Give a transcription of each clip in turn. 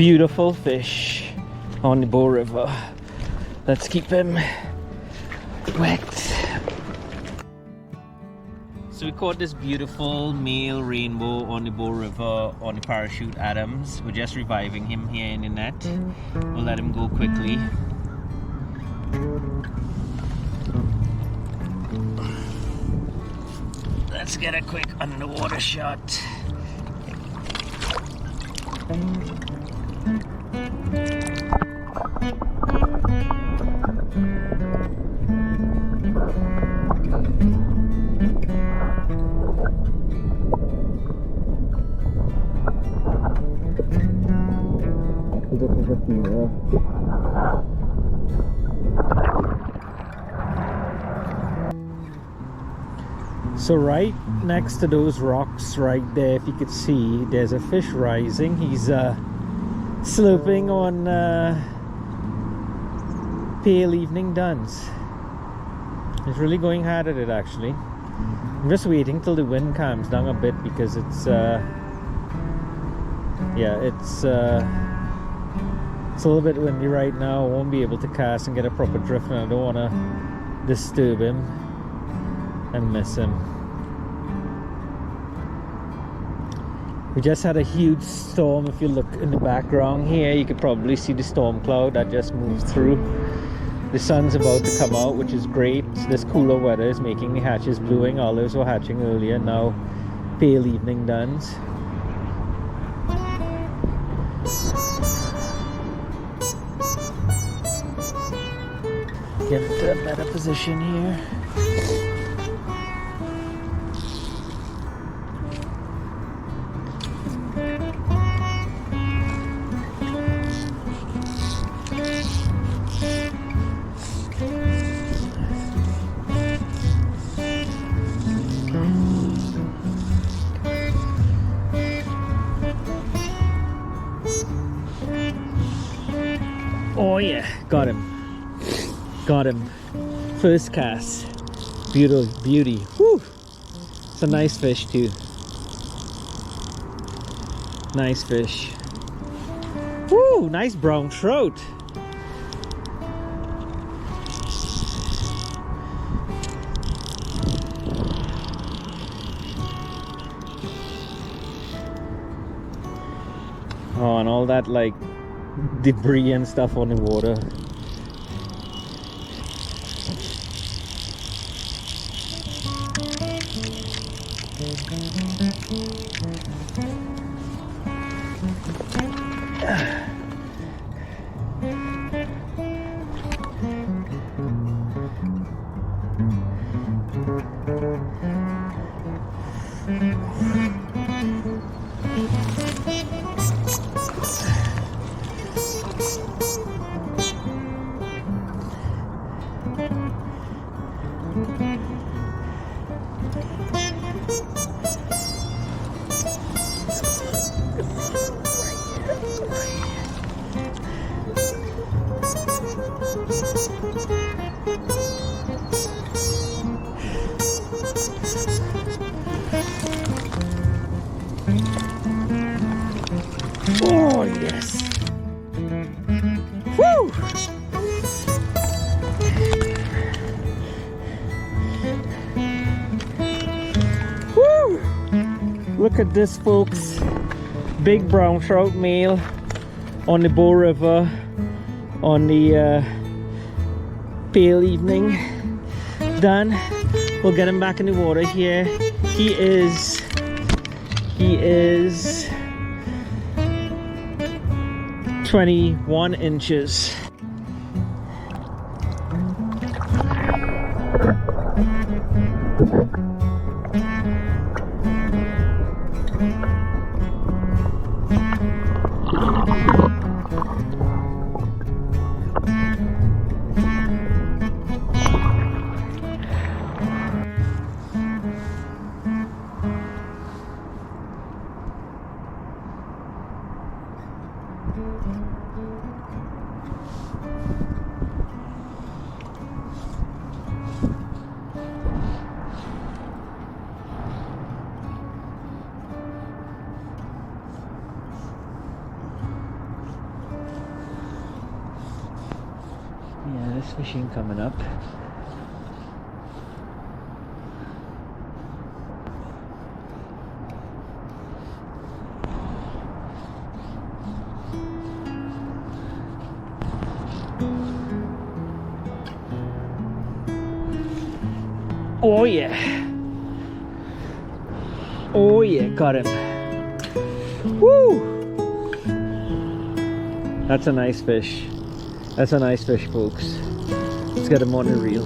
Beautiful fish on the Bow River. Let's keep him wet. So we caught this beautiful male rainbow on the Bow River on the Parachute Adams. We're just reviving him here in the net. We'll let him go quickly. Let's get a quick underwater shot. So right next to those rocks right there, if you could see, there's a fish rising. He's slurping on pale evening duns. He's really going hard at it actually. I'm just waiting till the wind calms down a bit because it's it's a little bit windy right now. I won't be able to cast and get a proper drift, and I don't want to disturb him and miss him. We just had a huge storm. If you look in the background here, you could probably see the storm cloud that just moved through. The sun's about to come out, which is great. This cooler weather is making the hatches blueing. Olives were hatching earlier, now pale evening duns. Get into a better position here. Oh yeah, got him. Got him. First cast. Beauty. Whew. It's a nice fish too. Nice fish. Woo! Nice brown trout. Oh, and all that like debris and stuff on the water. Oh yes! Woo! Woo! Look at this, folks. Big brown trout male on the Bow River on the pale evening. Done. We'll get him back in the water here. He is 21 inches. Yeah, this fishing coming up. Oh yeah. Oh yeah, got him. Woo! That's a nice fish. That's a nice fish, folks. Let's get him on the reel.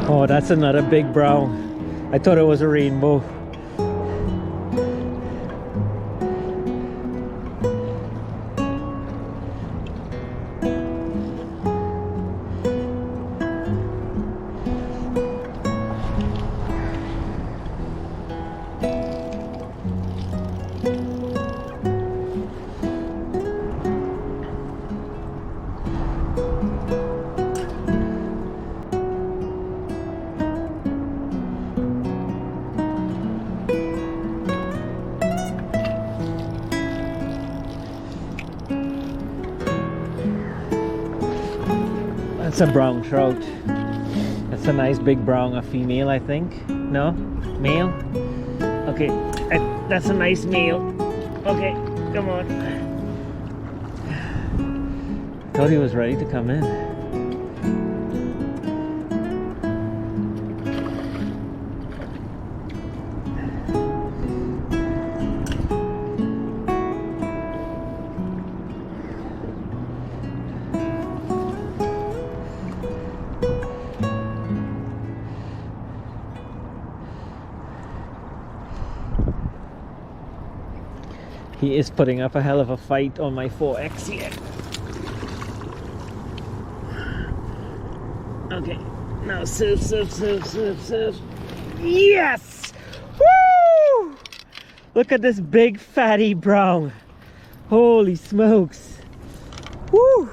Oh, that's another big brown. I thought it was a rainbow. That's a brown trout. That's a nice big brown, a female, I think. No? Male? Okay, that's a nice male. Okay, come on. Thought he was ready to come in. He is putting up a hell of a fight on my 4X here. Okay, now surf, surf, surf, surf, surf. Yes! Woo! Look at this big fatty brown. Holy smokes. Woo!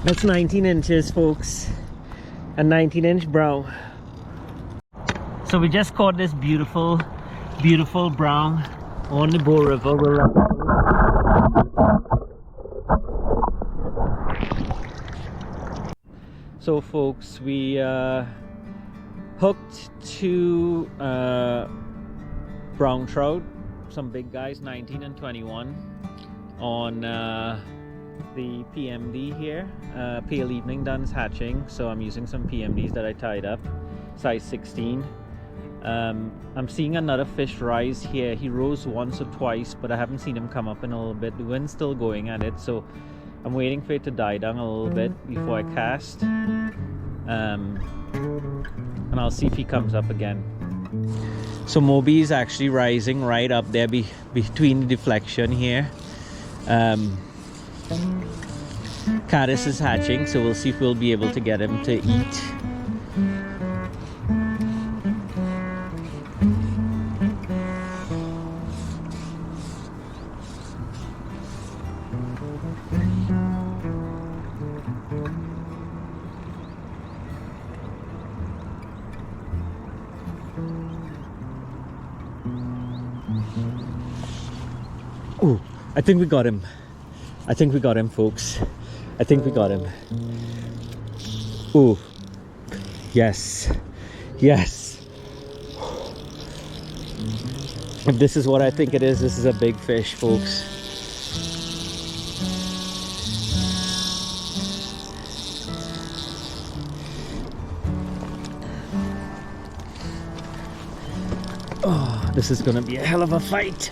That's 19 inches, folks. A 19-inch brown. So we just caught this beautiful, beautiful brown on the Bow River. So folks, we hooked two brown trout, some big guys, 19 and 21, on the PMD here. Pale Evening Duns hatching, so I'm using some PMDs that I tied up, size 16. I'm seeing another fish rise here. He rose once or twice, but I haven't seen him come up in a little bit. The wind's still going at it, so I'm waiting for it to die down a little bit before I cast. And I'll see if he comes up again. So Moby is actually rising right up there between the deflection here. Caddis is hatching, so we'll see if we'll be able to get him to eat. Oh, I think we got him. I think we got him, folks. I think we got him. Oh, yes. Yes. If this is what I think it is, this is a big fish, folks. Oh, this is gonna be a hell of a fight.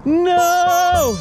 No!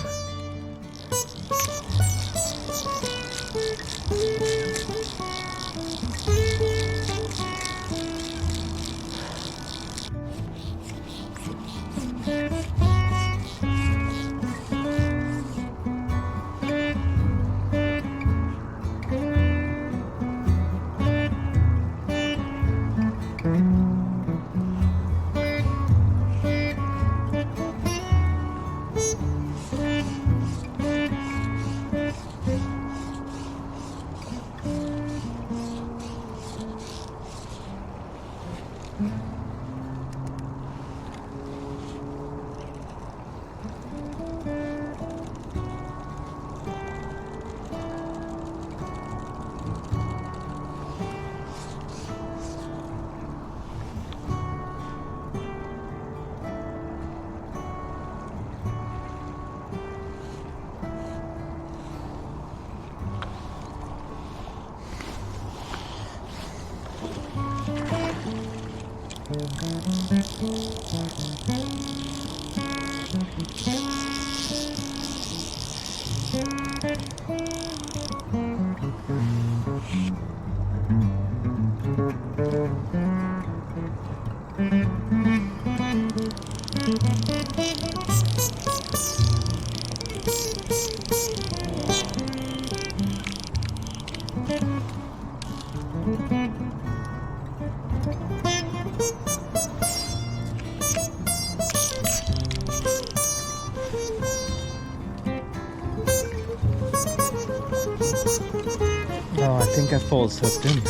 Oh, I think I false hooked him.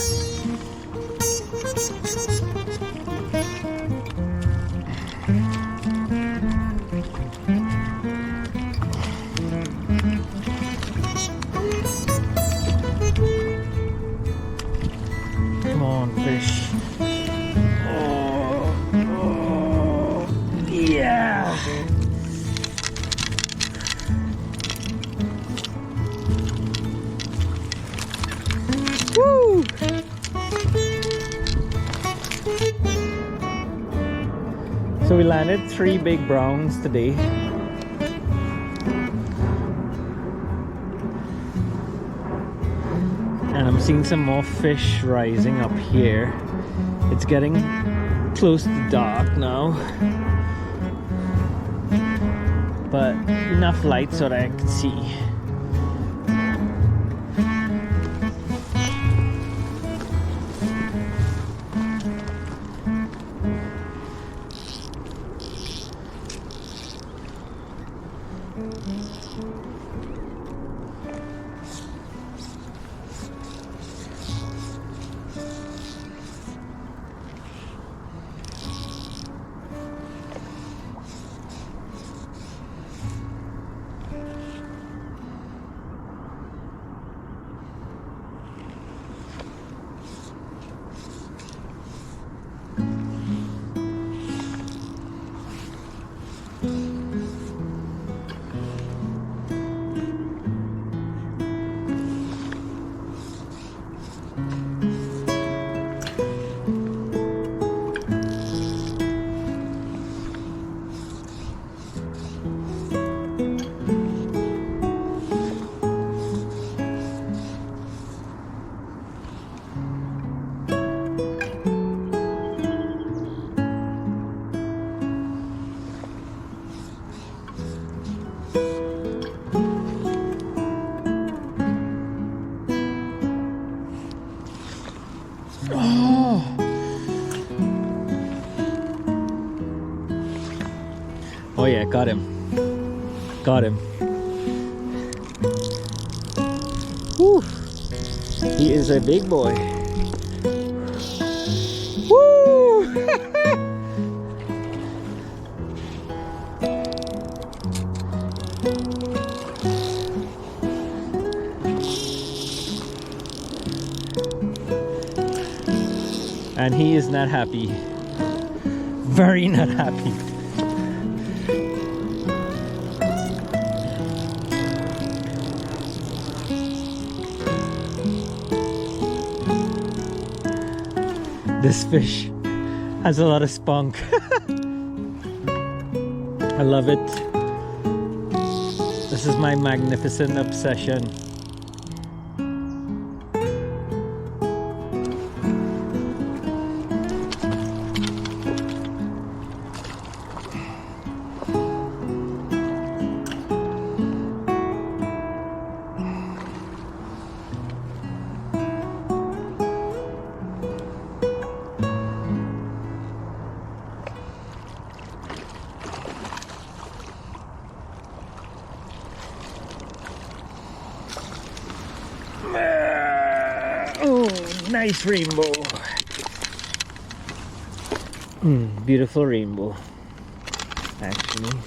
Come on, fish. Oh, yeah. Woo! So we landed 3 big browns today. And I'm seeing some more fish rising up here. It's getting close to dark now, but enough light so that I can see. Oh yeah, got him. Got him. Woo! He is a big boy. Woo! And he is not happy. Very not happy. This fish has a lot of spunk. I love it. This is my magnificent obsession. Oh, nice rainbow. Beautiful rainbow, actually.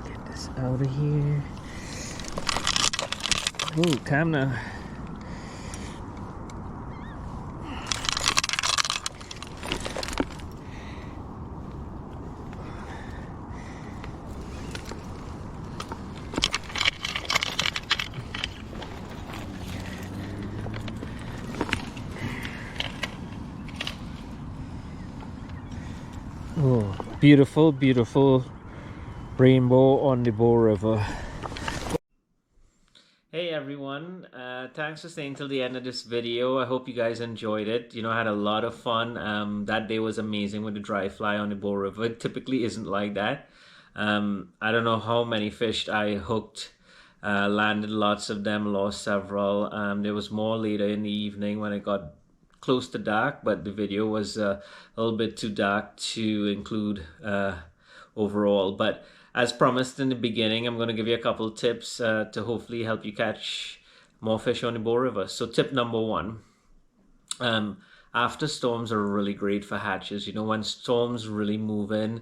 Get this out of here. Ooh, calm now. Oh, beautiful, beautiful rainbow on the Bow River. Hey everyone, thanks for staying till the end of this video. I hope you guys enjoyed it. You know, I had a lot of fun. That day was amazing with the dry fly on the Bow River. It typically isn't like that. I don't know how many fish I hooked. Landed lots of them, lost several. There was more later in the evening when it got close to dark, but the video was a little bit too dark to include overall. But as promised in the beginning, I'm going to give you a couple tips to hopefully help you catch more fish on the Bow River. So tip number one, after storms are really great for hatches. You know, when storms really move in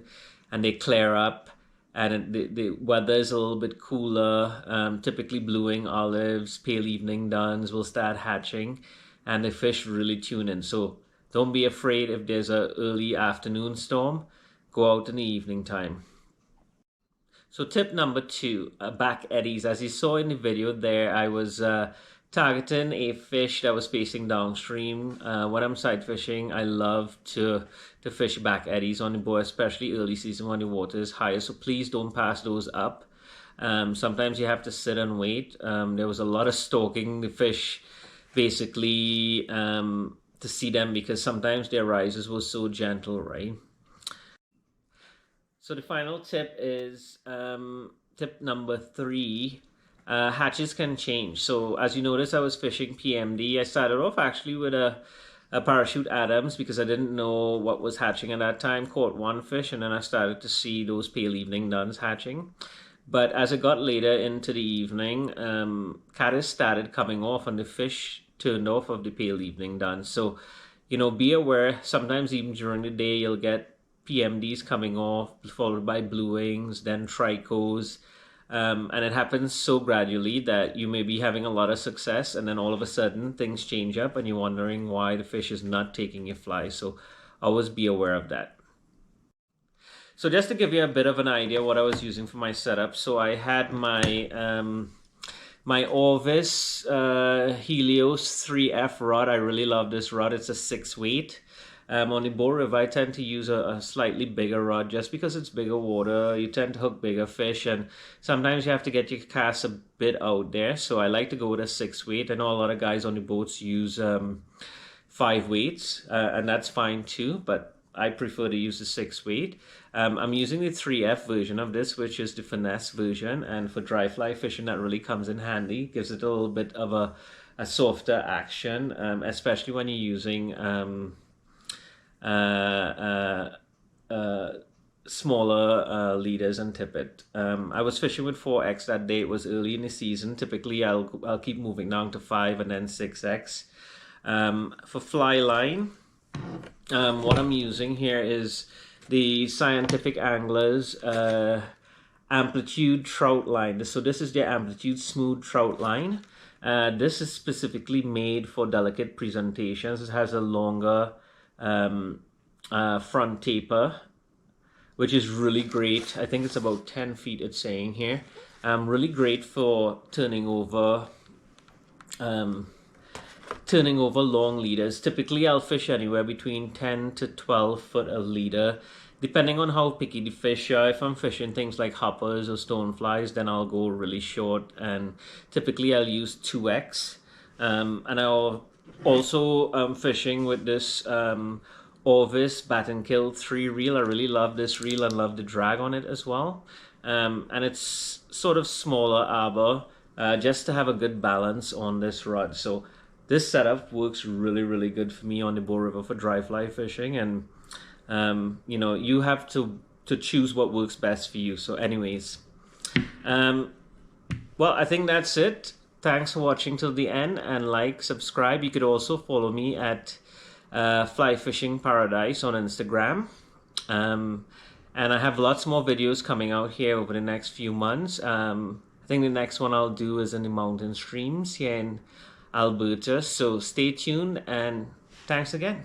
and they clear up and the weather is a little bit cooler, typically blueing olives, pale evening duns will start hatching and the fish really tune in. So don't be afraid if there's an early afternoon storm. Go out in the evening time. So tip number two, back eddies. As you saw in the video there, I was targeting a fish that was facing downstream. When I'm sight fishing, I love to fish back eddies on the bow, especially early season when the water is higher. So please don't pass those up. Sometimes you have to sit and wait. There was a lot of stalking the fish, basically to see them, because sometimes their rises were so gentle, right? So the final tip is tip number three. Hatches can change. So as you notice, I was fishing PMD. I started off actually with a parachute Adams because I didn't know what was hatching at that time. Caught one fish and then I started to see those pale evening duns hatching. But as it got later into the evening, caddis started coming off and the fish turned off of the pale evening dun. So, you know, be aware, sometimes even during the day you'll get PMDs coming off, followed by blue wings, then tricos. And it happens so gradually that you may be having a lot of success and then all of a sudden things change up and you're wondering why the fish is not taking your fly. So always be aware of that. So just to give you a bit of an idea what I was using for my setup, so I had my my Orvis Helios 3F rod. I really love this rod. It's a 6 weight. On the Bow River, I tend to use a slightly bigger rod just because it's bigger water. You tend to hook bigger fish, and sometimes you have to get your cast a bit out there. So I like to go with a 6 weight. I know a lot of guys on the boats use 5 weights, and that's fine too, but I prefer to use the 6 weight. I'm using the 3F version of this, which is the finesse version, and for dry fly fishing that really comes in handy. Gives it a little bit of a softer action, especially when you're using smaller leaders and tippet. I was fishing with 4X that day. It was early in the season. Typically I'll keep moving down to 5 and then 6X. For fly line, what I'm using here is the Scientific Anglers Amplitude Trout line. So this is their Amplitude Smooth Trout line. This is specifically made for delicate presentations. It has a longer front taper, which is really great. I think it's about 10 feet, it's saying here. Really great for turning over long leaders. Typically I'll fish anywhere between 10 to 12 foot of leader, depending on how picky the fish are. If I'm fishing things like hoppers or stoneflies, then I'll go really short, and typically I'll use 2X. And I'll also fishing with this Orvis Bat and Kill 3 reel. I really love this reel and love the drag on it as well. And it's sort of smaller arbor, just to have a good balance on this rod. So this setup works really, really good for me on the Bow River for dry fly fishing. And you know, you have to choose what works best for you. So anyways, well, I think that's it. Thanks for watching till the end, and like, subscribe. You could also follow me at Fly Fishing Paradise on Instagram. And I have lots more videos coming out here over the next few months. I think the next one I'll do is in the mountain streams here in Alberta. So stay tuned and thanks again.